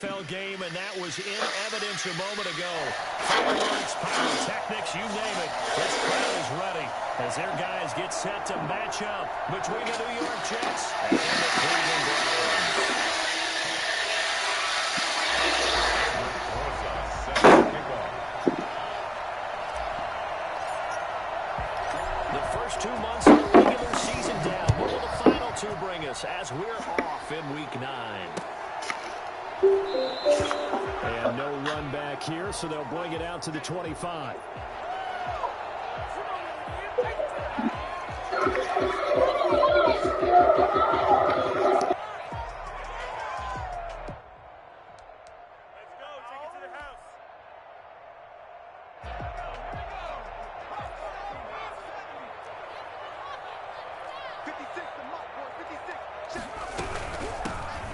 Game, and that was in evidence a moment ago. Fireworks, pyrotechnics, you name it. This crowd is ready as their guys get set to match up between the New York Jets and the Cleveland Browns. The first 2 months of the regular season down. What will the final two bring us as we're off in Week 9? And no run back here, so they'll bring it out to the 25.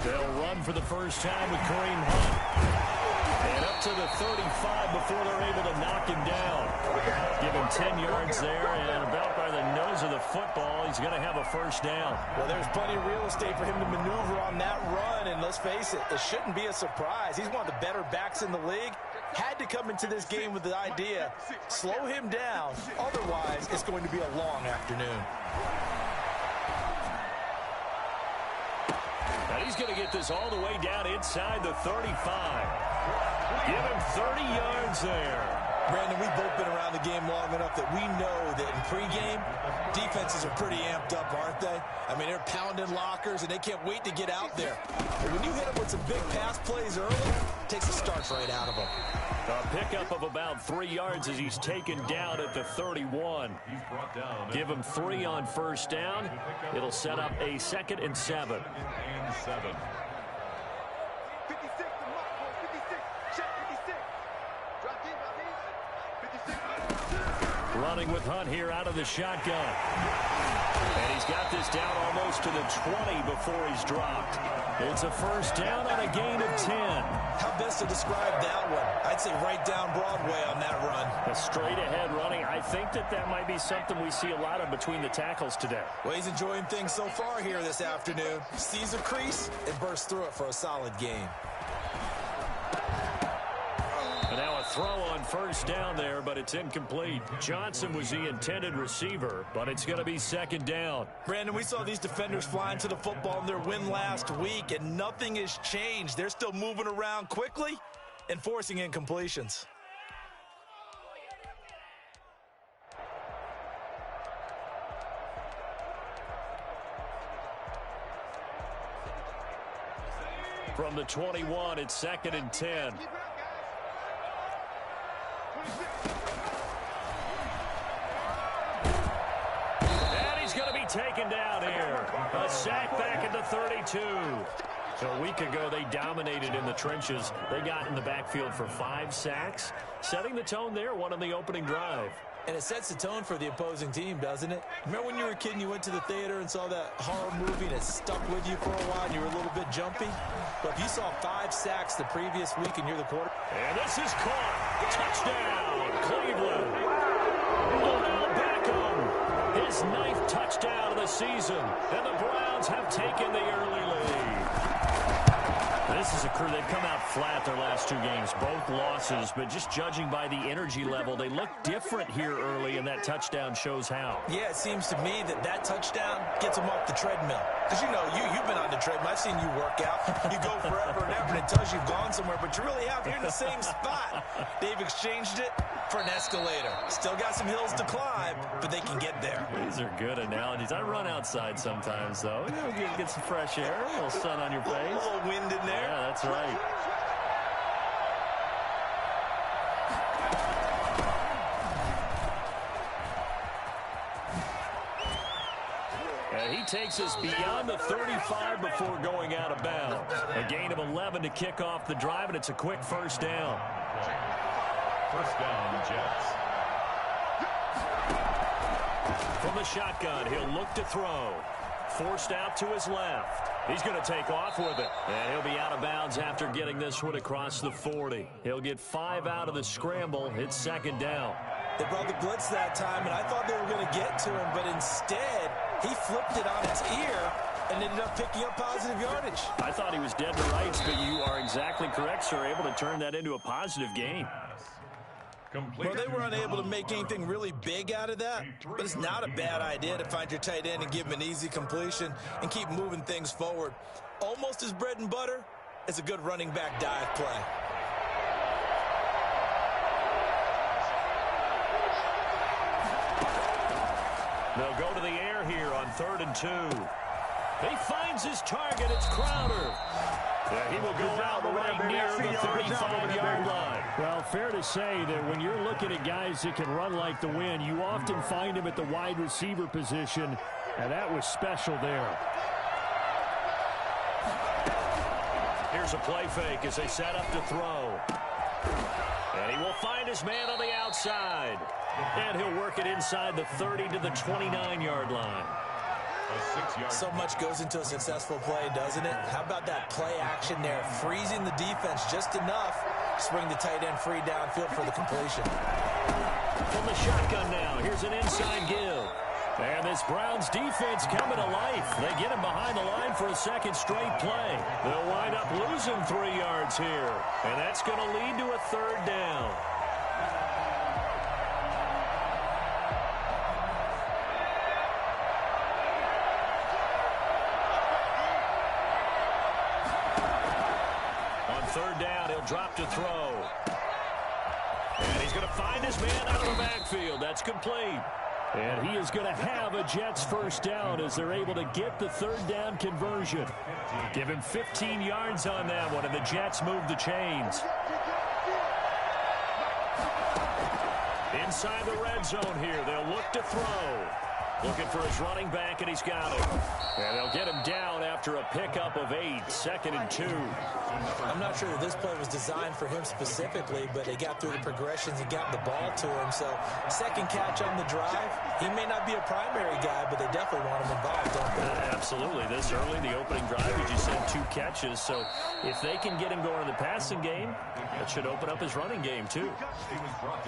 They'll run for the first time with Kareem Hunt. And up to the 35 before they're able to knock him down. Give him 10 yards there, and about by the nose of the football, he's going to have a first down. Well, there's plenty of real estate for him to maneuver on that run, and let's face it, it shouldn't be a surprise. He's one of the better backs in the league. Had to come into this game with the idea, slow him down, otherwise it's going to be a long afternoon. And he's going to get this all the way down inside the 35. Give him 30 yards there. Brandon, we've both been around the game long enough that we know that in pregame, defenses are pretty amped up, aren't they? I mean, they're pounding lockers, and they can't wait to get out there. But when you hit them with some big pass plays early, it takes the starch right out of them. A pickup of about 3 yards as he's taken down at the 31. Give him 3 on first down. It'll set up a 2nd and 7. Running with Hunt here out of the shotgun. And he's got this down almost to the 20 before he's dropped. It's a first down on a gain of 10. How best to describe that one? I'd say right down Broadway on that run. A straight ahead running. I think that might be something we see a lot of between the tackles today. Well, he's enjoying things so far here this afternoon. Sees a crease and bursts through it for a solid gain. And now a throw on first down there, but it's incomplete. Johnson was the intended receiver, but it's going to be 2nd down. Brandon, we saw these defenders flying to the football in their win last week, and nothing has changed. They're still moving around quickly and forcing incompletions. From the 21, it's 2nd and 10. And he's going to be taken down here. A sack back at the 32. A week ago, they dominated in the trenches. They got in the backfield for 5 sacks, setting the tone there, one on the opening drive. And it sets the tone for the opposing team, doesn't it? Remember when you were a kid and you went to the theater and saw that horror movie and it stuck with you for a while and you were a little bit jumpy? But if you saw 5 sacks the previous week and you're the quarterback. And this is caught. Touchdown, Cleveland. Odell Beckham. His 9th touchdown of the season. And the Browns have taken the early lead. This is a crew. They've come out flat their last 2 games, both losses, but just judging by the energy level, they look different here early, and that touchdown shows how. Yeah, it seems to me that touchdown gets them off the treadmill. Because, you know, you've been on the treadmill. I've seen you work out. You go forever and ever, and it tells you've gone somewhere, but you really have. You're in the same spot. They've exchanged it for an escalator. Still got some hills to climb, but they can get there. These are good analogies. I run outside sometimes, though. You know, get some fresh air, a little sun on your face. A little wind in there. Yeah, that's right. And he takes us beyond the 35 before going out of bounds. A gain of 11 to kick off the drive, and it's a quick first down. First down, Jets. From the shotgun, he'll look to throw. Forced out to his left. He's going to take off with it. And he'll be out of bounds after getting this one across the 40. He'll get 5 out of the scramble. It's 2nd down. They brought the blitz that time, and I thought they were going to get to him, but instead, he flipped it on its ear and ended up picking up positive yardage. I thought he was dead to rights, but you are exactly correct, sir. Able to turn that into a positive gain. Well, they were unable to make anything really big out of that, but it's not a bad idea to find your tight end and give him an easy completion and keep moving things forward. Almost as bread and butter as a good running back dive play. They'll go to the air here on 3rd and 2. He finds his target. It's Crowder. Yeah, he will go out right near the 35-yard line. Well, fair to say that when you're looking at guys that can run like the wind, you often find him at the wide receiver position, and that was special there. Here's a play fake as they set up to throw. And he will find his man on the outside. And he'll work it inside the 30 to the 29-yard line. So much goes into a successful play, doesn't it? How about that play action there, freezing the defense just enough to bring the tight end free downfield for the completion. From the shotgun now, here's an inside give. And this Browns defense coming to life. They get him behind the line for a second straight play. They'll wind up losing 3 yards here. And that's going to lead to a 3rd down. On 3rd down, he'll drop to throw. And he's going to find his man out of the backfield. That's complete. And he is going to have a Jets first down as they're able to get the 3rd down conversion. Give him 15 yards on that one, and the Jets move the chains. Inside the red zone here, they'll look to throw. Looking for his running back, and he's got him. And they'll get him down after a pickup of 8, 2nd and 2. I'm not sure that this play was designed for him specifically, but they got through the progressions and got the ball to him. So, second catch on the drive. He may not be a primary guy, but they definitely want him involved, don't they? Absolutely. This early, the opening drive, as you said, 2 catches. So, if they can get him going in the passing game, that should open up his running game, too.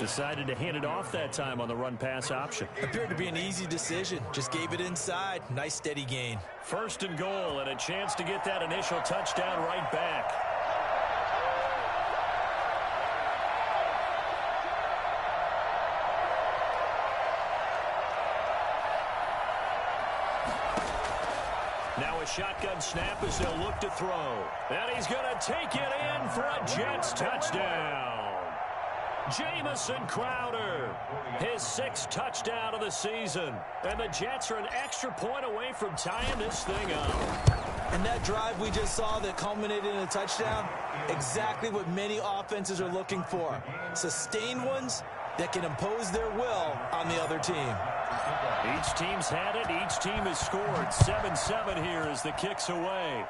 Decided to hand it off that time on the run-pass option. Appeared to be an easy decision. Just gave it inside. Nice steady gain. 1st and goal, and a chance to get that initial touchdown right back. Now a shotgun snap as they'll look to throw. And he's going to take it in for a Jets touchdown. Jamison Crowder, his 6th touchdown of the season. And the Jets are an extra point away from tying this thing up. And that drive we just saw that culminated in a touchdown, exactly what many offenses are looking for. Sustained ones that can impose their will on the other team. Each team's had it. Each team has scored. 7-7 here as the kick's away.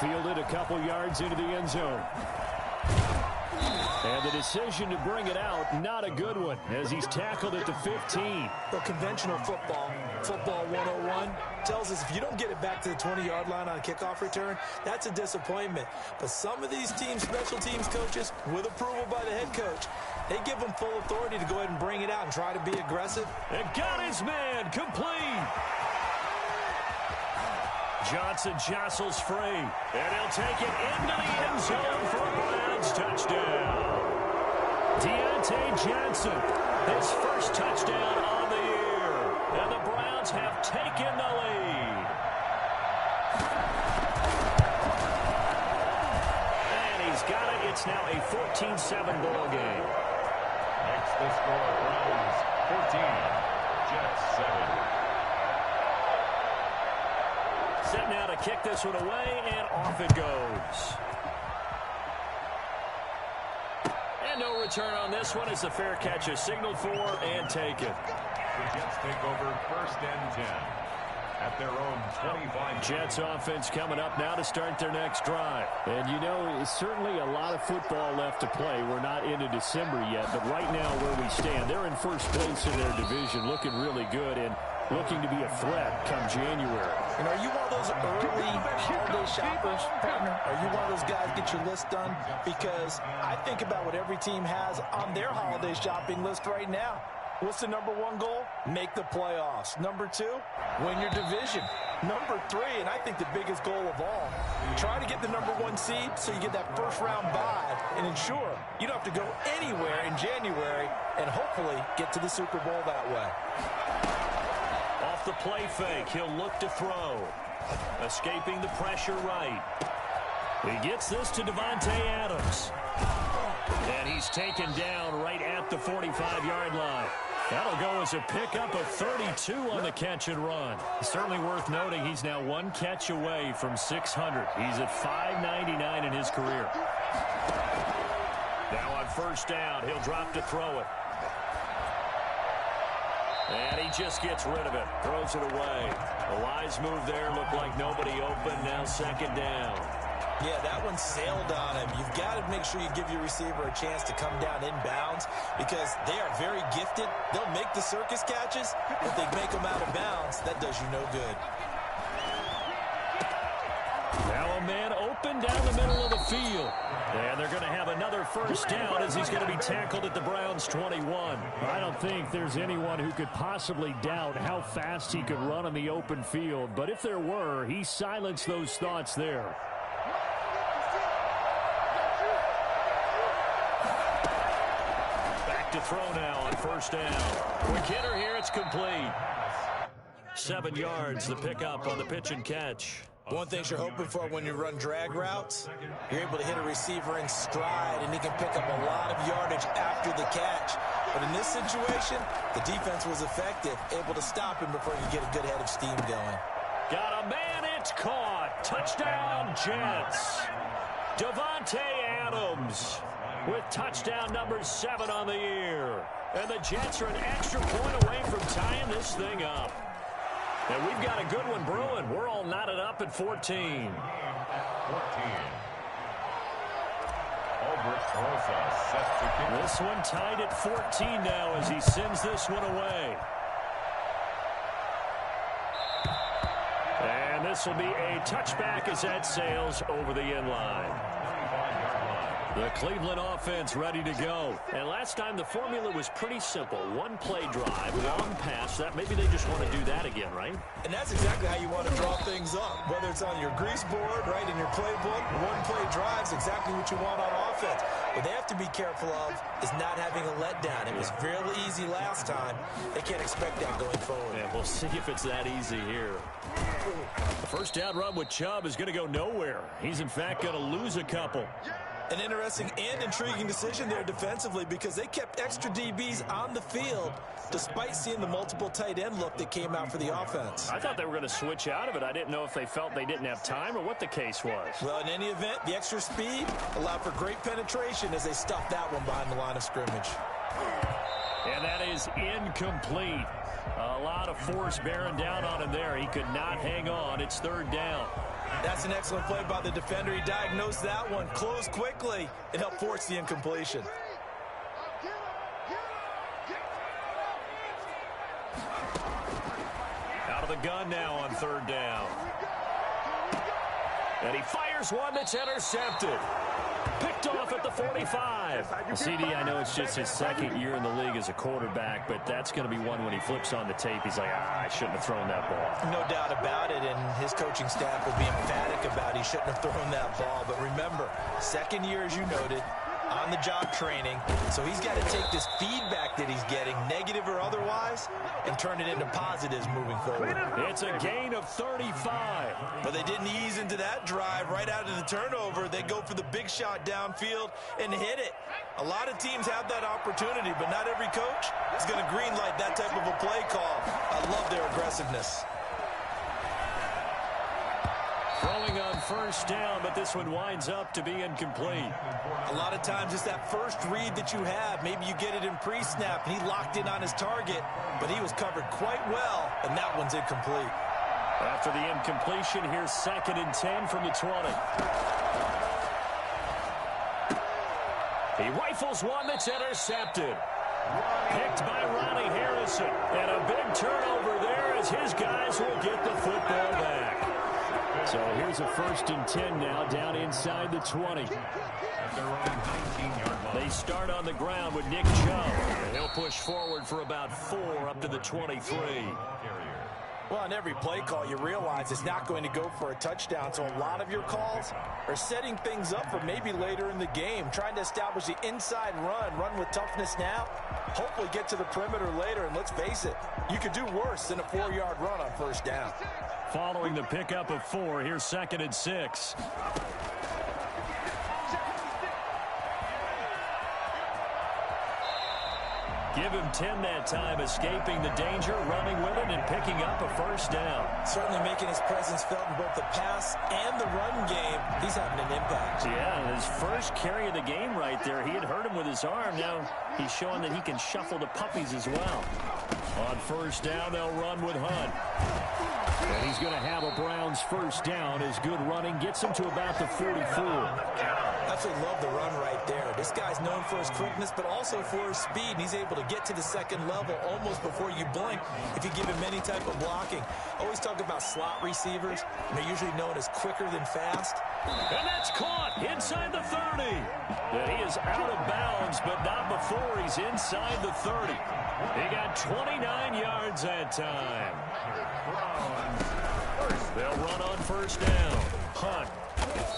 Fielded a couple yards into the end zone. And the decision to bring it out, not a good one, as he's tackled at the 15. Well, conventional football 101, tells us if you don't get it back to the 20-yard line on a kickoff return, that's a disappointment. But some of these teams, special teams coaches, with approval by the head coach, they give them full authority to go ahead and bring it out and try to be aggressive. And got his man complete. Johnson jostles free, and he'll take it into the end zone for a Browns touchdown. Deontay Johnson, his first touchdown on the year, and the Browns have taken the lead. And he's got it. It's now a 14-7 ball game. Next the score, Browns 14, Jets 7. Set now to kick this one away, and off it goes. And no return on this one as the fair catch is signaled for and taken. The Jets take over 1st and 10 at their own 25. Jets offense coming up now to start their next drive. And, you know, it's certainly a lot of football left to play. We're not into December yet, but right now where we stand, they're in first place in their division, looking really good and looking to be a threat come January. And are you one of those early holiday shoppers, partner? Are you one of those guys get your list done? Because I think about what every team has on their holiday shopping list right now. What's the number one goal? Make the playoffs. Number two, win your division. Number three, and I think the biggest goal of all, try to get the number one seed so you get that first round bye and ensure you don't have to go anywhere in January and hopefully get to the Super Bowl that way. Off the play fake, he'll look to throw. Escaping the pressure right. He gets this to Davante Adams. And he's taken down right at the 45-yard line. That'll go as a pickup of 32 on the catch and run. Certainly worth noting he's now one catch away from 600. He's at 599 in his career. Now on first down, he'll drop to throw it. And he just gets rid of it. Throws it away. A wise move there. Looked like nobody open. Now second down. Yeah, that one sailed on him. You've got to make sure you give your receiver a chance to come down inbounds because they are very gifted. They'll make the circus catches, but they make them out of bounds. That does you no good. Now a man open down the middle of the field. And they're going to have another first down as he's going to be tackled at the Browns' 21. I don't think there's anyone who could possibly doubt how fast he could run on the open field. But if there were, he silenced those thoughts there. To throw now on first down. Quick hitter here, it's complete. 7 yards, the pickup on the pitch and catch. One thing you're hoping for when you run drag routes, you're able to hit a receiver in stride, and he can pick up a lot of yardage after the catch. But in this situation, the defense was effective, able to stop him before he could get a good head of steam going. Got a man, it's caught. Touchdown, Jets. Davante Adams with touchdown number 7 on the year. And the Jets are an extra point away from tying this thing up. And we've got a good one brewing. We're all knotted up at 14. 14. This one tied at 14 now as he sends this one away. And this will be a touchback as that sails over the end line. The Cleveland offense ready to go. And last time the formula was pretty simple. One play drive, long pass. That maybe they just want to do that again, right? And that's exactly how you want to draw things up. Whether it's on your grease board, right, in your playbook, one play drive's exactly what you want on offense. What they have to be careful of is not having a letdown. It was fairly easy last time. They can't expect that going forward. Yeah, we'll see if it's that easy here. The first down run with Chubb is going to go nowhere. He's, in fact, going to lose a couple. An interesting and intriguing decision there defensively because they kept extra DBs on the field despite seeing the multiple tight end look that came out for the offense. I thought they were going to switch out of it. I didn't know if they felt they didn't have time or what the case was. Well, in any event, the extra speed allowed for great penetration as they stuffed that one behind the line of scrimmage. And that is incomplete. A lot of force bearing down on him there. He could not hang on. It's third down. That's an excellent play by the defender. He diagnosed that one, closed quickly, and helped force the incompletion. Out of the gun now on third down. And he fires one that's intercepted. Picked off at the 45. CD, I know it's just his second year in the league as a quarterback, but that's going to be one when he flips on the tape. He's like, I shouldn't have thrown that ball. No doubt about it, and his coaching staff will be emphatic about he shouldn't have thrown that ball. But remember, second year, as you noted, on-the-job training. So he's got to take this feedback that he's getting, negative or otherwise, and turn it into positives moving forward. It's a gain of 35. But they didn't ease into that drive right out of the turnover. They go for the big shot downfield and hit it. A lot of teams have that opportunity, but not every coach is going to greenlight that type of a play call. I love their aggressiveness. Throwing on first down, but this one winds up to be incomplete. A lot of times it's that first read that you have. Maybe you get it in pre-snap, and he locked in on his target, but he was covered quite well, and that one's incomplete. After the incompletion, here's 2nd and 10 from the 20. He rifles one that's intercepted. Picked by Ronnie Harrison. And a big turnover there as his guys will get the football back. So here's a 1st and 10 now, down inside the 20. At their own 19-yard line. They start on the ground with Nick Chubb. And he'll push forward for about 4 up to the 23. Well, on every play call, you realize it's not going to go for a touchdown, so a lot of your calls are setting things up for maybe later in the game, trying to establish the inside run with toughness now, hopefully get to the perimeter later, and let's face it, you could do worse than a 4-yard run on 1st down. Following the pickup of 4, here's 2nd and 6. Give him 10 that time, escaping the danger, running with it, and picking up a 1st down. Certainly making his presence felt in both the pass and the run game. He's having an impact. Yeah, his first carry of the game right there. He had hurt him with his arm. Now he's showing that he can shuffle the puppies as well. On 1st down, they'll run with Hunt. And he's going to have a Browns 1st down. His good running gets him to about the 44. Absolutely love the run right there. This guy's known for his quickness, but also for his speed. And he's able to get to the 2nd level almost before you blink if you give him any type of blocking. Always talk about slot receivers. They're usually known as quicker than fast. And that's caught inside the 30. And he is out of bounds, but not before he's inside the 30. He got 29 yards that time. They'll run on 1st down. Hunt.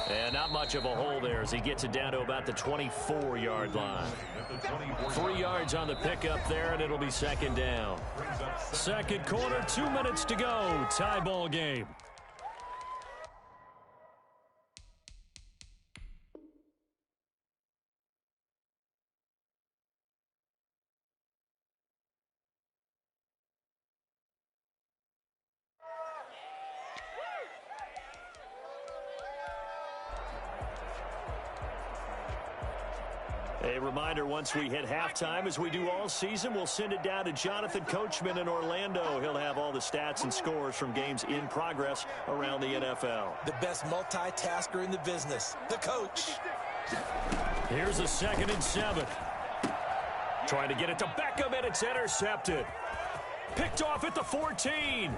And not much of a hole there as he gets it down to about the 24-yard line. 3 yards on the pickup there, and it'll be 2nd down. 2nd quarter, 2 minutes to go. Tie ball game. A reminder, once we hit halftime, as we do all season, we'll send it down to Jonathan Coachman in Orlando. He'll have all the stats and scores from games in progress around the NFL. The best multitasker in the business, the coach. Here's a 2nd and 7. Trying to get it to Beckham, and it's intercepted. Picked off at the 14.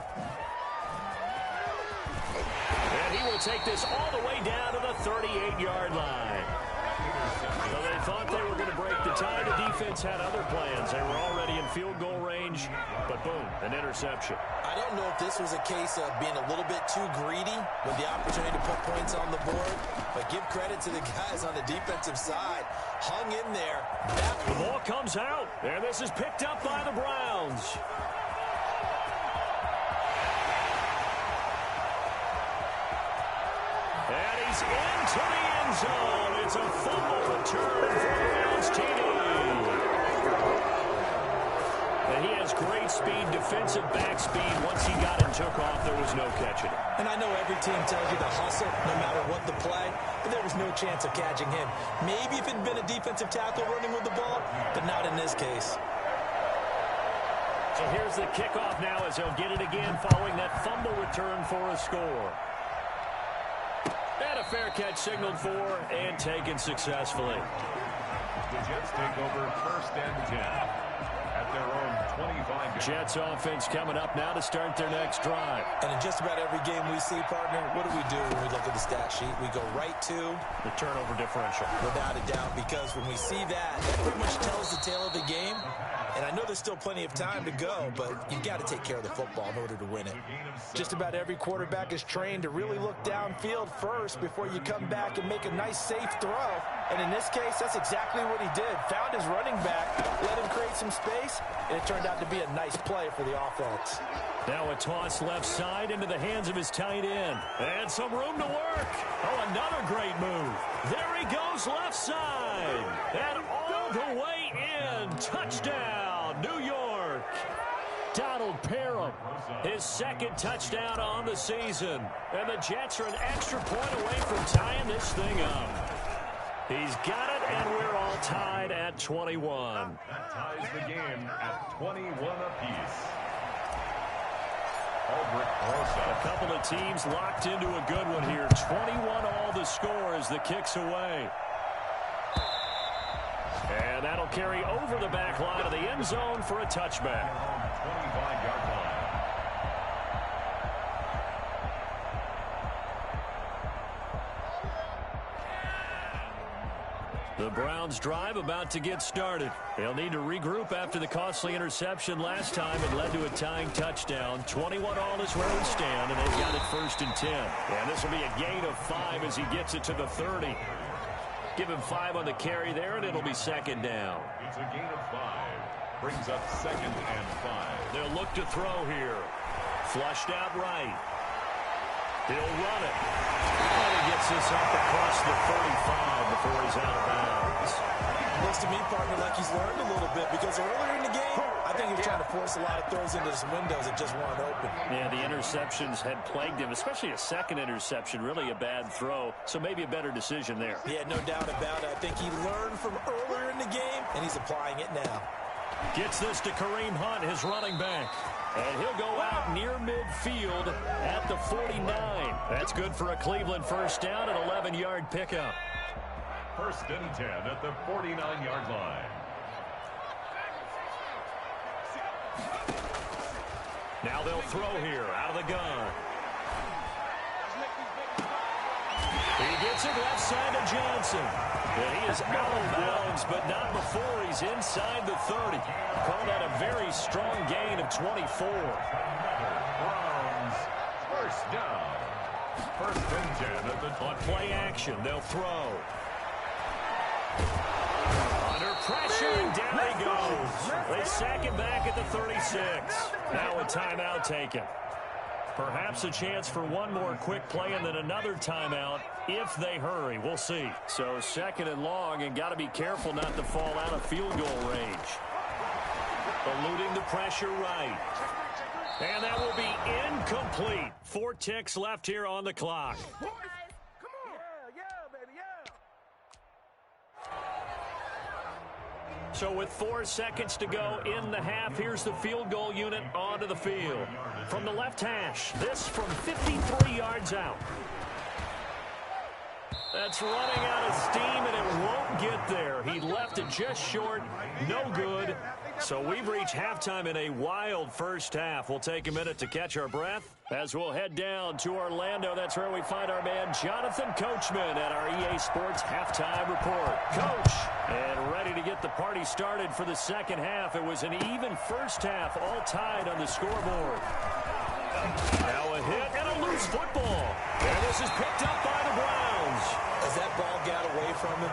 And he will take this all the way down to the 38-yard line. So they thought they were going to break the tie. The defense had other plans. They were already in field goal range, but boom, an interception. I don't know if this was a case of being a little bit too greedy with the opportunity to put points on the board, but give credit to the guys on the defensive side. Hung in there. The ball comes out, and this is picked up by the Browns. And he's into the end zone. It's a fumble return for the Browns TD. And he has great speed, defensive back speed. Once he got and took off, there was no catching him. And I know every team tells you to hustle no matter what the play, but there was no chance of catching him. Maybe if it had been a defensive tackle running with the ball, but not in this case. So here's the kickoff now as he'll get it again following that fumble return for a score. And a fair catch signaled for and taken successfully. The Jets take over 1st and 10 at their own 25. Jets offense coming up now to start their next drive. And in just about every game we see, partner, what do we do when we look at the stat sheet? We go right to the turnover differential. Without a doubt, because when we see that pretty much tells the tale of the game. And I know there's still plenty of time to go, but you've got to take care of the football in order to win it. Just about every quarterback is trained to really look downfield first before you come back and make a nice, safe throw. And in this case, that's exactly what he did. Found his running back, let him create some space, and it turned out to be a nice play for the offense. Now a toss left side into the hands of his tight end. And some room to work. Oh, another great move. There he goes left side. And all the way in. Touchdown, New York. Donald Parham, his 2nd touchdown on the season. And the Jets are an extra point away from tying this thing up. He's got it, and we're all tied at 21. That ties the game at 21 apiece. A couple of teams locked into a good one here. 21 all the score as the kick's away. And that'll carry over the back line of the end zone for a touchback. 25-yard line. The Browns' drive about to get started. They'll need to regroup after the costly interception last time. It led to a tying touchdown. 21-all is where we stand, and they've got it 1st and 10. And this will be a gain of 5 as he gets it to the 30. Give him 5 on the carry there, and it'll be 2nd down. It's a gain of 5. Brings up 2nd and 5. They'll look to throw here. Flushed out right. He'll run it. And he gets this up across the 35 before he's out of bounds. Looks to me, partner, like he's learned a little bit because earlier in the game, I think he was trying to force a lot of throws into some windows that just weren't open. Yeah, the interceptions had plagued him, especially a second interception, really a bad throw. So maybe a better decision there. Yeah, no doubt about it. I think he learned from earlier in the game, and he's applying it now. Gets this to Kareem Hunt, his running back. And he'll go out near midfield at the 49. That's good for a Cleveland 1st down, an 11-yard pickup. 1st and 10 at the 49-yard line. Now they'll throw here out of the gun. He gets it left side to Johnson. And he is out of bounds, but not before he's inside the 30. Call that a very strong gain of 24. Browns 1st down. 1st and 10 at the On play action, they'll throw. Under pressure, and down he goes. They sack him back at the 36. Now a timeout taken. Perhaps a chance for one more quick play and then another timeout if they hurry. We'll see. So 2nd and long, and got to be careful not to fall out of field goal range. Eluding the pressure right. And that will be incomplete. 4 ticks left here on the clock. So with 4 seconds to go in the half, here's the field goal unit onto the field. From the left hash, this from 53 yards out. That's running out of steam, and it won't get there. He left it just short. No good. So we've reached halftime in a wild 1st half. We'll take a minute to catch our breath as we'll head down to Orlando. That's where we find our man Jonathan Coachman at our EA Sports Halftime Report. Coach, and ready to get the party started for the 2nd half. It was an even 1st half, all tied on the scoreboard. Now a hit and a loose football. And this is picked up by the Browns. As that ball got away from him,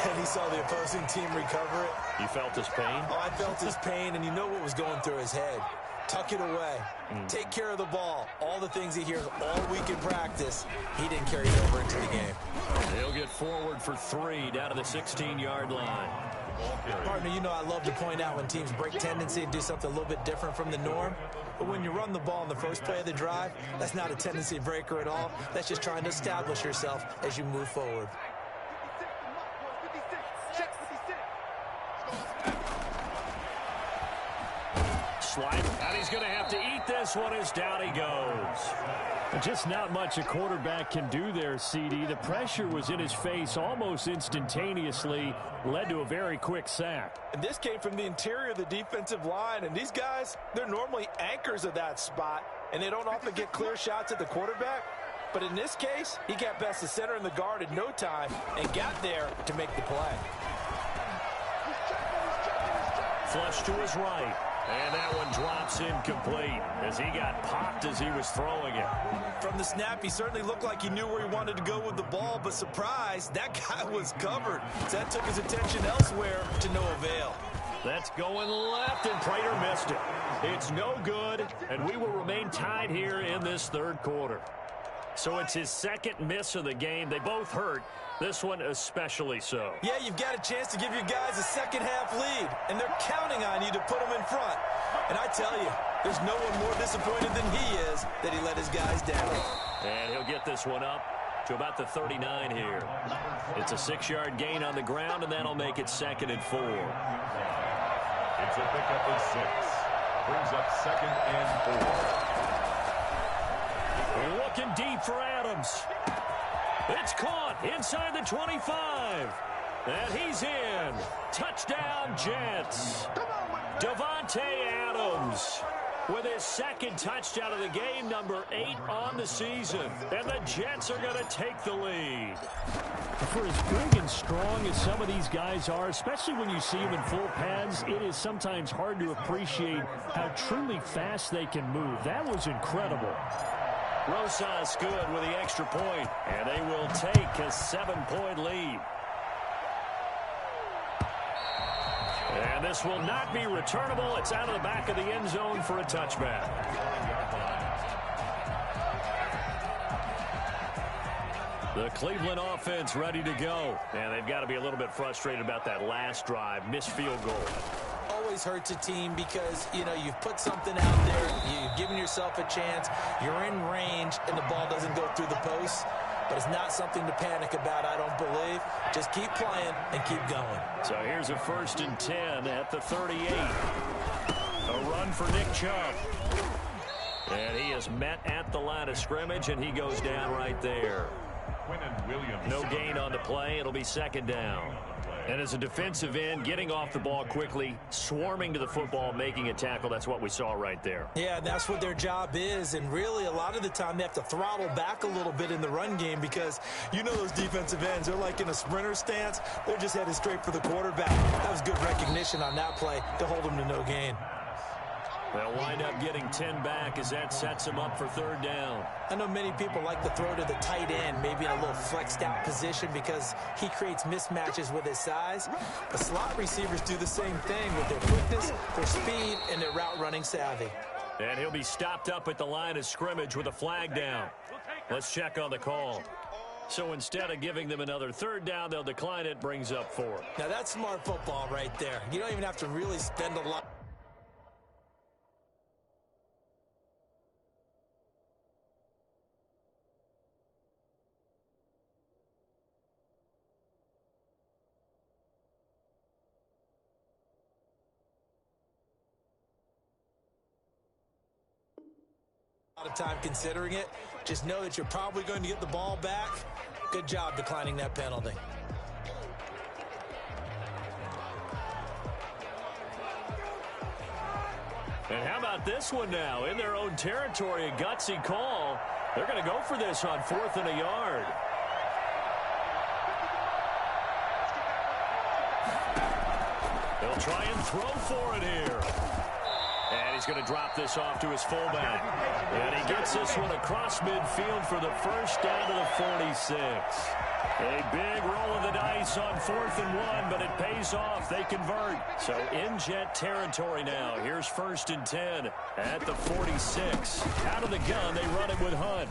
and he saw the opposing team recover it. You felt his pain? Oh, I felt his pain, and you know what was going through his head. Tuck it away. Take care of the ball. All the things he hears all week in practice, he didn't carry it over into the game. He'll get forward for 3 down to the 16-yard line. Partner, you know I love to point out when teams break tendency and do something a little bit different from the norm. But when you run the ball in the first play of the drive, that's not a tendency breaker at all. That's just trying to establish yourself as you move forward. Slide, and he's going to have to eat this one as down he goes. Just not much a quarterback can do there, CD. The pressure was in his face almost instantaneously, led to a very quick sack. And this came from the interior of the defensive line, and these guys, they're normally anchors of that spot, and they don't often get clear shots at the quarterback. But in this case, he got past the center and the guard in no time and got there to make the play. Flush to his right. And that one drops incomplete as he got popped as he was throwing it. From the snap, he certainly looked like he knew where he wanted to go with the ball, but surprise, that guy was covered. So that took his attention elsewhere to no avail. That's going left, and Prater missed it. It's no good, and we will remain tied here in this 3rd quarter. So it's his 2nd miss of the game. They both hurt. This one especially so. Yeah, you've got a chance to give your guys a 2nd half lead, and they're counting on you to put them in front. And I tell you, there's no one more disappointed than he is that he let his guys down. And he'll get this one up to about the 39 here. It's a 6-yard gain on the ground, and that'll make it 2nd and 4. It's a pickup of 6. Brings up 2nd and 4. Looking deep for Adams. It's caught inside the 25. And he's in. Touchdown, Jets. Davante Adams. with his second touchdown of the game, number 8 on the season. And the Jets are going to take the lead. For as big and strong as some of these guys are, especially when you see them in full pads, it is sometimes hard to appreciate how truly fast they can move. That was incredible. Rosas good with the extra point, and they will take a 7-point lead. And this will not be returnable. It's out of the back of the end zone for a touchback. The Cleveland offense ready to go. And they've got to be a little bit frustrated about that last drive. Missed field goal. Always hurts a team because, you know, you've put something out there. You've given yourself a chance. You're in range, and the ball doesn't go through the post. But it's not something to panic about, I don't believe. Just keep playing and keep going. So here's a 1st and 10 at the 38. A run for Nick Chubb. And he is met at the line of scrimmage, and he goes down right there. No gain on the play. It'll be 2nd down. And as a defensive end, getting off the ball quickly, swarming to the football, making a tackle, that's what we saw right there. Yeah, that's what their job is. And really, a lot of the time, they have to throttle back a little bit in the run game because you know those defensive ends, they're like in a sprinter stance. They're just headed straight for the quarterback. That was good recognition on that play to hold them to no gain. They'll wind up getting 10 back as that sets them up for 3rd down. I know many people like to throw to the tight end, maybe in a little flexed out position because he creates mismatches with his size. But slot receivers do the same thing with their quickness, their speed, and their route running savvy. And he'll be stopped up at the line of scrimmage with a flag down. Let's check on the call. So instead of giving them another 3rd down, they'll decline it, brings up 4. Now that's smart football right there. You don't even have to really spend a lot. Of time considering it. Just know that you're probably going to get the ball back. Good job declining that penalty. And how about this one now? In their own territory, a gutsy call. They're going to go for this on 4th and a yard. They'll try and throw for it here. And he's going to drop this off to his fullback. And he gets this one across midfield for the 1st down to the 46. A big roll of the dice on 4th and 1, but it pays off. They convert. So in Jet territory now. Here's 1st and 10 at the 46. Out of the gun, they run it with Hunt.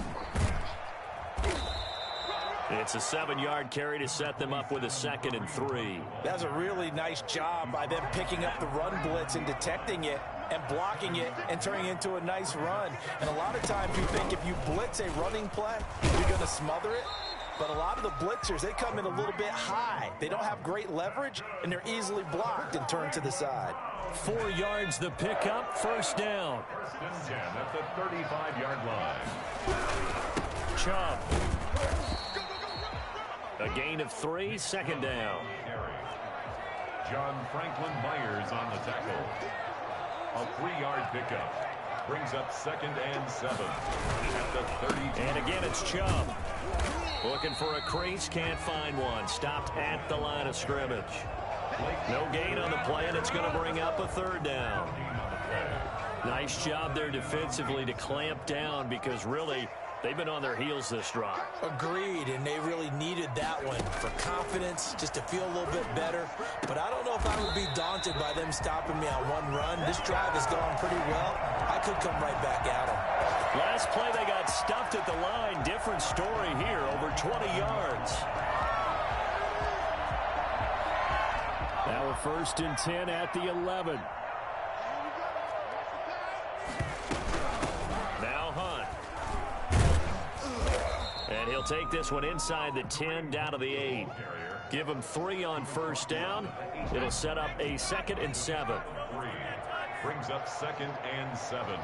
It's a 7-yard carry to set them up with a 2nd and 3. That's a really nice job by them picking up the run blitz and detecting it and blocking it and turning it into a nice run. And a lot of times you think if you blitz a running play, you're going to smother it. But a lot of the blitzers, they come in a little bit high. They don't have great leverage, and they're easily blocked and turned to the side. 4 yards the pickup, 1st down. 1st and 10 at the 35-yard line. Chubb. A gain of 3, 2nd down. John Franklin Myers on the tackle. A 3-yard pickup. Brings up 2nd and 7 at the 32. And again, it's Chubb. Looking for a crease, can't find one. Stopped at the line of scrimmage. No gain on the play, and it's going to bring up a 3rd down. Nice job there defensively to clamp down because really they've been on their heels this drive. Agreed, and they really needed that one for confidence, just to feel a little bit better. But I don't know if I would be daunted by them stopping me on one run. This drive has gone pretty well. I could come right back at them. Last play, they got stuffed at the line. Different story here, over 20 yards. Now a 1st and 10 at the 11. Now Hunt. And he'll take this one inside the 10, down to the 8. Give him 3 on 1st down. It'll set up a 2nd and 7. Brings up 2nd and 7.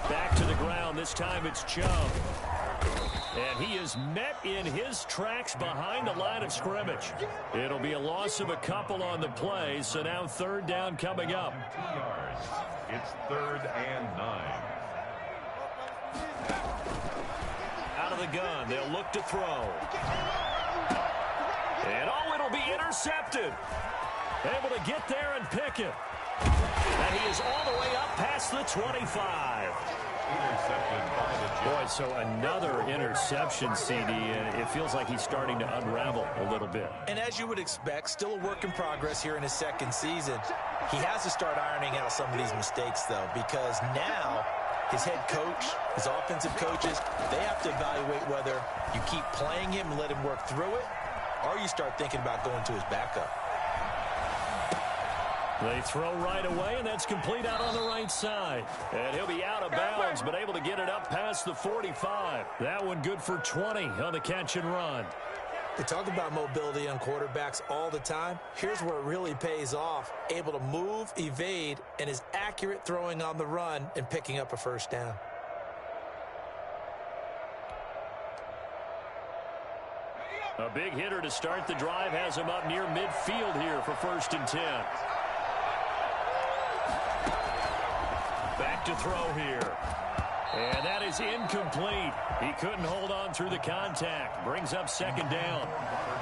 Back to the ground. This time it's Chubb. And he is met in his tracks behind the line of scrimmage. It'll be a loss of a couple on the play, so now third down coming up. 2 yards. It's 3rd and 9. Out of the gun, they'll look to throw. And it'll be intercepted. Able to get there and pick it. And he is all the way up past the 25. Intercepted by the Jets. Boy, so another interception, CD, and it feels like he's starting to unravel a little bit. And as you would expect, still a work in progress here in his second season. He has to start ironing out some of these mistakes, though, because now his head coach, his offensive coaches, they have to evaluate whether you keep playing him and let him work through it, or you start thinking about going to his backup. They throw right away, and that's complete out on the right side. And he'll be out of bounds, but able to get it up past the 45. That one good for 20 on the catch and run. They talk about mobility on quarterbacks all the time. Here's where it really pays off. Able to move, evade, and is accurate throwing on the run and picking up a first down. A big hitter to start the drive has him up near midfield here for 1st and 10. Back to throw here. And that is incomplete. He couldn't hold on through the contact. Brings up 2nd down.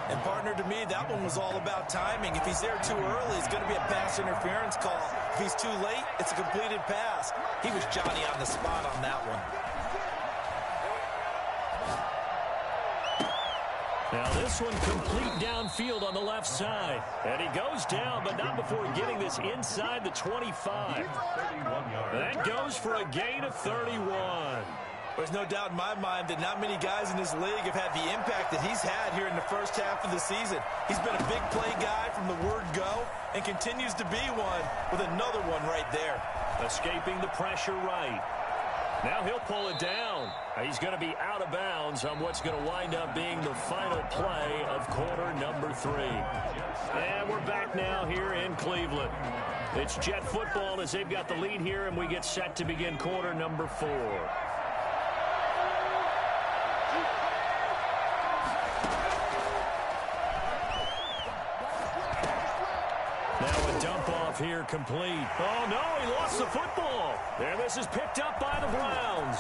And, partner, to me, that one was all about timing. If he's there too early, it's going to be a pass interference call. If he's too late, it's a completed pass. He was Johnny on the spot on that one. Now this one complete downfield on the left side. And he goes down, but not before getting this inside the 25. That goes for a gain of 31. There's no doubt in my mind that not many guys in this league have had the impact that he's had here in the first half of the season. He's been a big play guy from the word go and continues to be one with another one right there. Escaping the pressure right. Now he'll pull it down. He's going to be out of bounds on what's going to wind up being the final play of quarter number 3. And we're back now here in Cleveland. It's Jet football as they've got the lead here, and we get set to begin quarter number 4. Now a dump off here complete. Oh, no, he lost the football. And this is picked up by the Browns.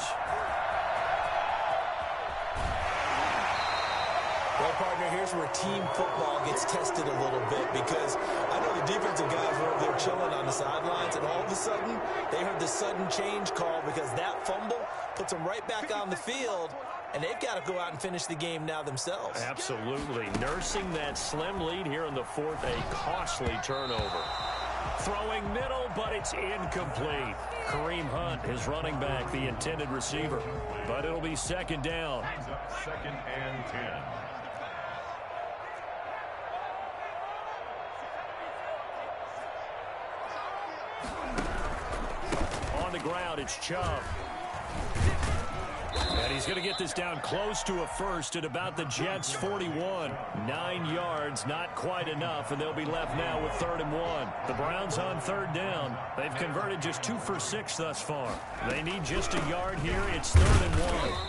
Well, partner, here's where team football gets tested a little bit because I know the defensive guys were over there chilling on the sidelines, and all of a sudden, they heard the sudden change call because that fumble puts them right back on the field, and they've got to go out and finish the game now themselves. Absolutely. Nursing that slim lead here in the 4th, a costly turnover. Throwing middle, but it's incomplete. Kareem Hunt is running back, the intended receiver. But it'll be 2nd down. 2nd and 10. On the ground, it's Chubb. And he's going to get this down close to a first at about the Jets' 41. 9 yards, not quite enough, and they'll be left now with 3rd and 1. The Browns on 3rd down. They've converted just 2 for 6 thus far. They need just a yard here. It's 3rd and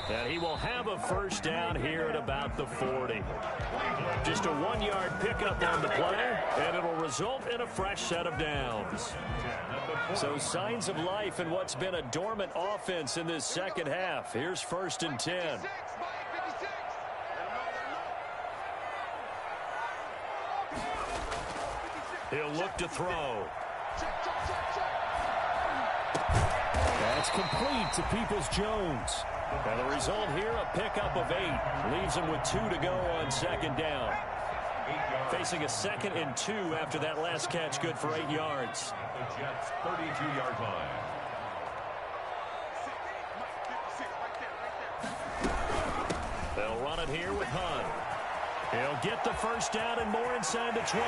1. And he will have a first down here at about the 40. Just a 1-yard pickup on the play, and it'll result in a fresh set of downs. So signs of life in what's been a dormant offense in this second half. Here's 1st and 10. He'll look to throw. That's complete to Peoples-Jones. And the result here, a pickup of 8. Leaves him with 2 to go on 2nd down. Facing a 2nd and 2 after that last catch, good for 8 yards. The Jets' 32-yard line. They'll run it here with Hunt. He'll get the first down and more inside the 20.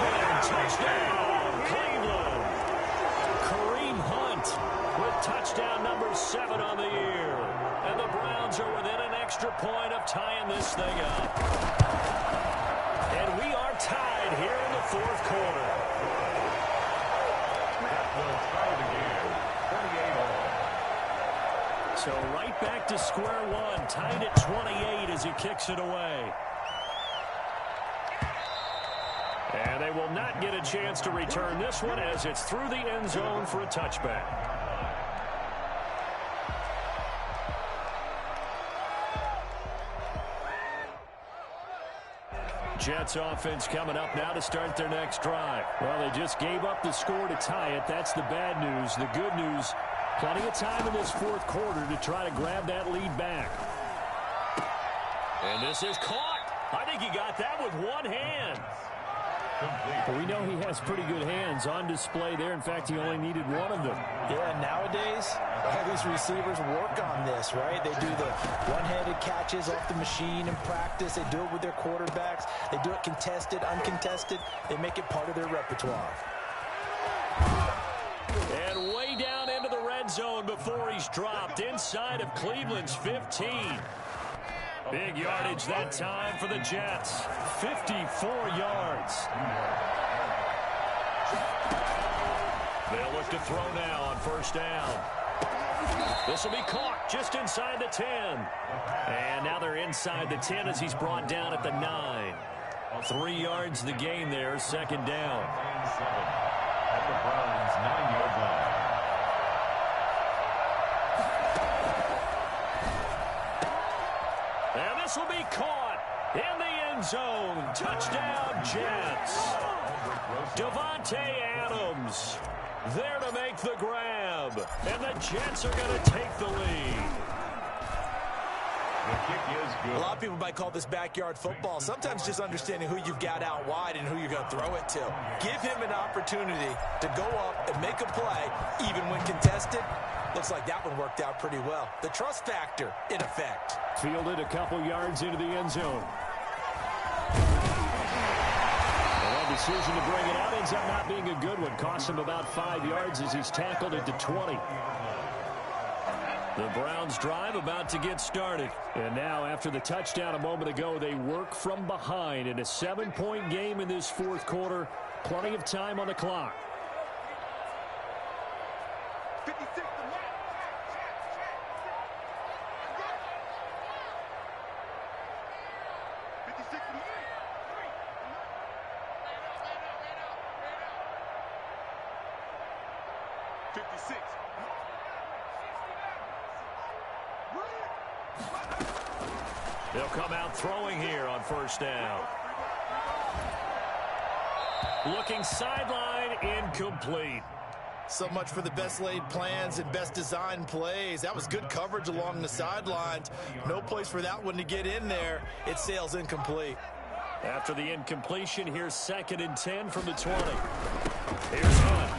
And touchdown, Cleveland. Kareem Hunt with touchdown number 7 on the year. And the Browns are within an extra point of tying this thing up. And we are tied here in the 4th quarter. That will tie the game, 28 all. So right back to square one, tied at 28 as he kicks it away. And they will not get a chance to return this one as it's through the end zone for a touchback. Jets offense coming up now to start their next drive. Well, they just gave up the score to tie it. That's the bad news. The good news, plenty of time in this fourth quarter to try to grab that lead back. And this is caught. I think he got that with one hand. But we know he has pretty good hands on display there. In fact, he only needed one of them. Yeah, nowadays, all these receivers work on this, right? They do the one-handed catches off the machine in practice. They do it with their quarterbacks. They do it contested, uncontested. They make it part of their repertoire. And way down into the red zone before he's dropped inside of Cleveland's 15. Big yardage that time for the Jets. 54 yards. They'll look to throw now on first down. This will be caught just inside the 10. And now they're inside the 10 as he's brought down at the 9. 3 yards the gain there, second down. At the Browns' 9-yard line. And this will be caught in the end zone. Touchdown, Jets. Devontae Adams there to make the grab. And the Jets are going to take the lead. The kick is good. A lot of people might call this backyard football. Sometimes just understanding who you've got out wide and who you're going to throw it to. Give him an opportunity to go up and make a play, even when contested. Looks like that one worked out pretty well. The trust factor, in effect. Fielded a couple yards into the end zone. That decision to bring it out ends up not being a good one. Cost him about 5 yards as he's tackled it to 20. The Browns drive about to get started. And now, after the touchdown a moment ago, they work from behind in a 7-point game in this fourth quarter. Plenty of time on the clock. 56 to 56. They'll come out throwing here on first down. Looking sideline, incomplete. So much for the best laid plans and best designed plays. That was good coverage along the sidelines. No place for that one to get in there. It sails incomplete. After the incompletion, here's 2nd and 10 from the 20. Here's Hunt.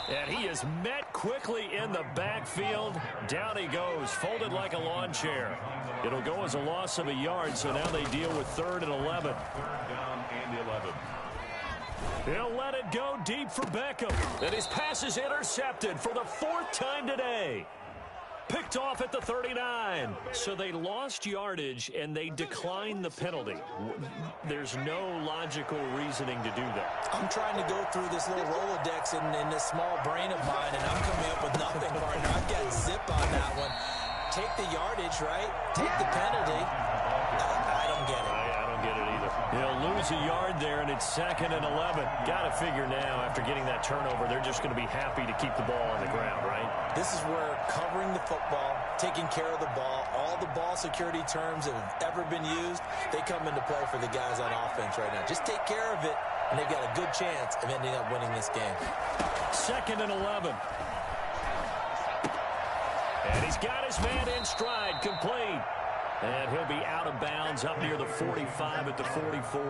And he is met quickly in the backfield. Down he goes, folded like a lawn chair. It'll go as a loss of a yard, so now they deal with 3rd and 11. 3rd down and 11. He'll let it go deep for Beckham. And his pass is intercepted for the 4th time today. Picked off at the 39. So they lost yardage, and they declined the penalty. There's no logical reasoning to do that. I'm trying to go through this little Rolodex in this small brain of mine, and I'm coming up with nothing, partner. I've got zip on that one. Take the yardage, right? Take the penalty. I don't get it. I don't get it either. He'll lose a yard there, and it's 2nd and 11. Got to figure now, after getting that turnover, they're just going to be happy to keep the ball on the ground, right? This is where covering the football, taking care of the ball, all the ball security terms that have ever been used, they come into play for the guys on offense right now. Just take care of it, and they've got a good chance of ending up winning this game. 2nd and 11. And he's got his man in stride, complete. And he'll be out of bounds up near the 45 at the 44.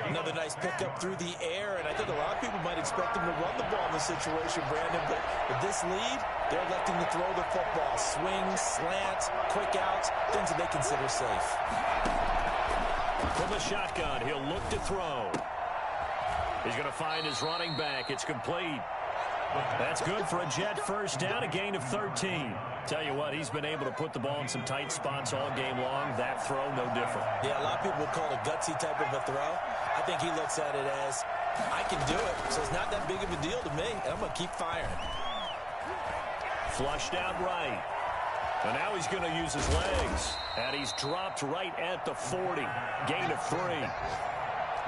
Another nice pickup through the air, and I think a lot of people might expect him to run the ball in this situation, Brandon, but with this lead, they're electing to throw the football. Swings, slants, quick outs, things that they consider safe. From the shotgun, he'll look to throw. He's going to find his running back. It's complete. That's good for a Jet first down, a gain of 13. Tell you what, he's been able to put the ball in some tight spots all game long. That throw, no different. Yeah, a lot of people would call it a gutsy type of a throw. I think he looks at it as, I can do it, so it's not that big of a deal to me, and I'm going to keep firing. Flushed out right. And now he's going to use his legs. And he's dropped right at the 40. Gain of 3.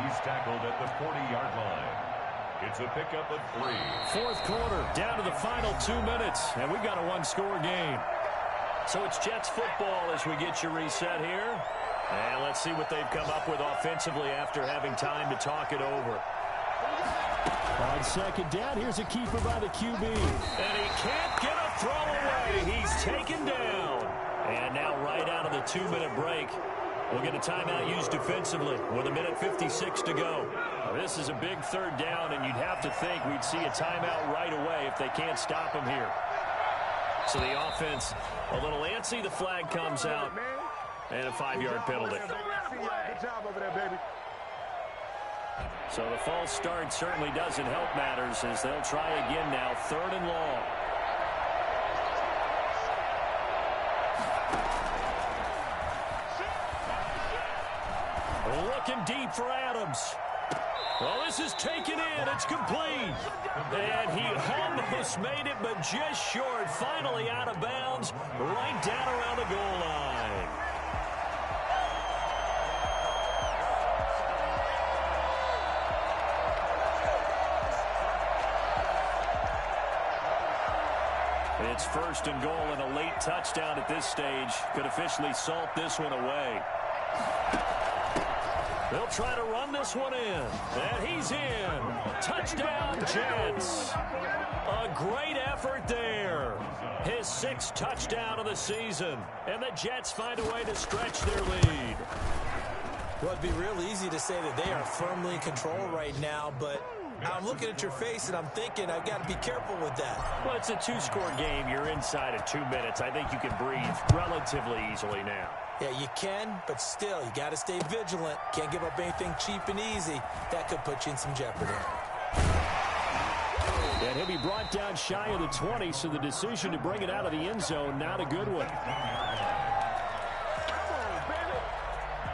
He's tackled at the 40-yard line. It's a pickup of 3. Fourth quarter, down to the final 2 minutes, and we've got a one-score game. So it's Jets football as we get you reset here. And let's see what they've come up with offensively after having time to talk it over. On second down, here's a keeper by the QB. And he can't get a throw away. He's taken down. And now right out of the 2-minute break, we'll get a timeout used defensively with 1:56 to go. Now, this is a big third down, and you'd have to think we'd see a timeout right away if they can't stop him here. So the offense a little antsy. The flag comes out, and a 5-yard penalty. Good job over there, baby. So the false start certainly doesn't help matters as they'll try again now, 3rd and long. Looking deep for Adams. Well, this is taken in. It's complete. And he almost made it, but just short. Finally out of bounds, right down around the goal line. It's 1st and goal, and a late touchdown at this stage could officially salt this one away. They'll try to run this one in, and he's in. Touchdown, Jets. A great effort there. His 6th touchdown of the season, and the Jets find a way to stretch their lead. Well, it'd be real easy to say that they are firmly in control right now, but I'm looking at your face, and I'm thinking I've got to be careful with that. Well, it's a 2-score game. You're inside of 2 minutes. I think you can breathe relatively easily now. Yeah, you can, but still, you got to stay vigilant. Can't give up anything cheap and easy. That could put you in some jeopardy. And he'll be brought down shy of the 20, so the decision to bring it out of the end zone, not a good one.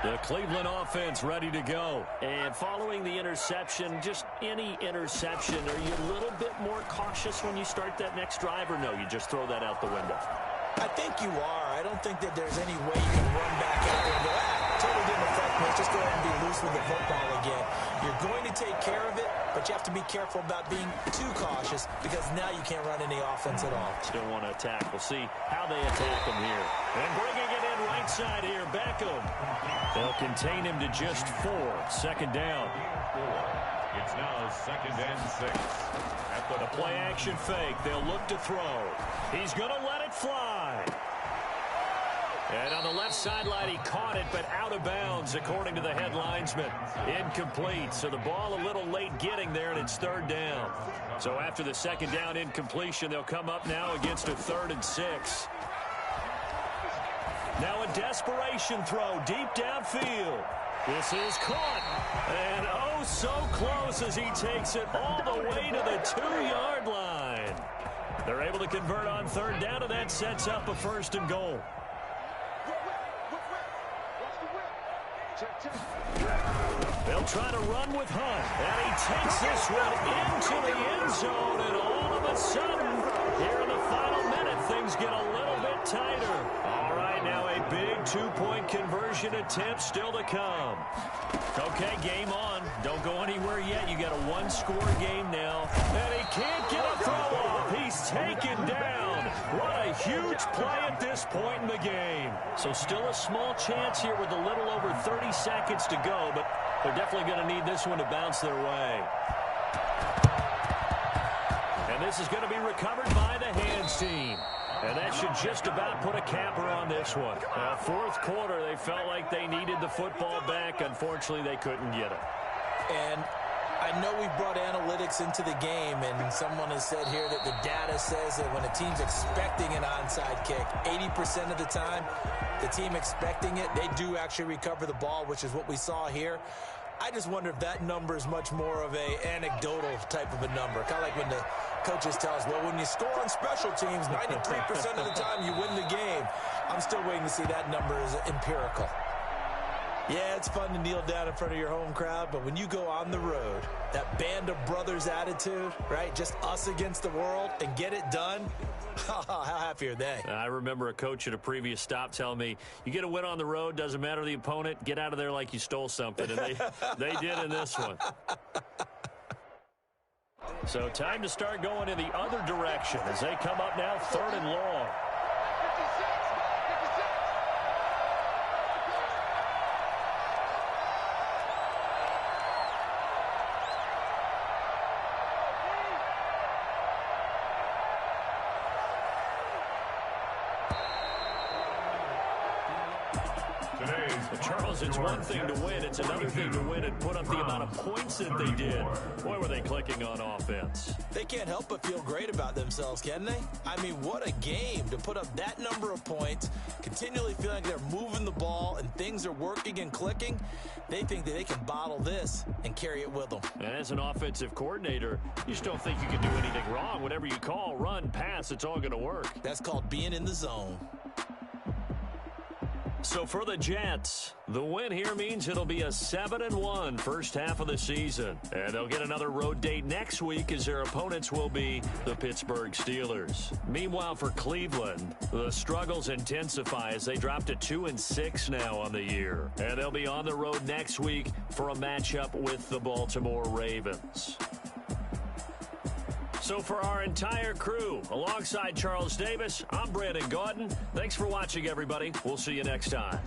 The Cleveland offense ready to go. And following the interception, just any interception, are you a little bit more cautious when you start that next drive, or no, you just throw that out the window? I think you are. I don't think that there's any way you can run back out there and go, totally didn't affect me. Let's just go ahead and be loose with the football again. You're going to take care of it, but you have to be careful about being too cautious because now you can't run any offense at all. Still want to attack. We'll see how they attack him here. And bringing it in right side here, Beckham. They'll contain him to just 4. 2nd down. It's now 2nd and 6. The play-action fake. They'll look to throw. He's going to let it fly. And on the left sideline, he caught it, but out of bounds, according to the head linesman. Incomplete. So the ball a little late getting there, and it's 3rd down. So after the 2nd down incompletion, they'll come up now against a 3rd and 6. Now a desperation throw deep downfield. This is caught. And oh, so close as he takes it all the way to the 2-yard line. They're able to convert on 3rd down, and that sets up a 1st and goal. They'll try to run with Hunt. And he takes this one into the end zone. And all of a sudden, here in the final minute, things get a little bit tighter. All right, now a big 2-point conversion attempt still to come. Okay, game on. Don't go anywhere yet. You got a 1-score game now. And he can't get a throw off. He's taken down. What a huge play at this point in the game. So still a small chance here with a little over 30 seconds to go, but they're definitely going to need this one to bounce their way. And this is going to be recovered by the hands team. And that should just about put a capper on this one. 4th quarter, they felt like they needed the football back. Unfortunately, they couldn't get it. And I know we brought analytics into the game, and someone has said here that the data says that when a team's expecting an onside kick, 80% of the time, the team expecting it, they do actually recover the ball, which is what we saw here. I just wonder if that number is much more of a anecdotal type of a number. Kind of like when the coaches tell us, well, when you score on special teams, 93% of the time you win the game. I'm still waiting to see that number as empirical. Yeah, it's fun to kneel down in front of your home crowd, but when you go on the road, that band of brothers attitude, right, just us against the world, and get it done, How happy are they? I remember a coach at a previous stop telling me, you get a win on the road, doesn't matter the opponent, get out of there like you stole something. And they did in this one. So time to start going in the other direction as they come up now 3rd and long. Charles, it's one thing to win. It's another thing to win and put up the amount of points that they did. Boy, were they clicking on offense. They can't help but feel great about themselves, can they? I mean, what a game to put up that number of points, continually feeling like they're moving the ball and things are working and clicking. They think that they can bottle this and carry it with them. And as an offensive coordinator, you just don't think you can do anything wrong. Whatever you call, run, pass, it's all going to work. That's called being in the zone. So for the Jets, the win here means it'll be a 7-1 first half of the season. And they'll get another road date next week as their opponents will be the Pittsburgh Steelers. Meanwhile, for Cleveland, the struggles intensify as they drop to 2-6 now on the year. And they'll be on the road next week for a matchup with the Baltimore Ravens. So for our entire crew, alongside Charles Davis, I'm Brandon Gaudin. Thanks for watching, everybody. We'll see you next time.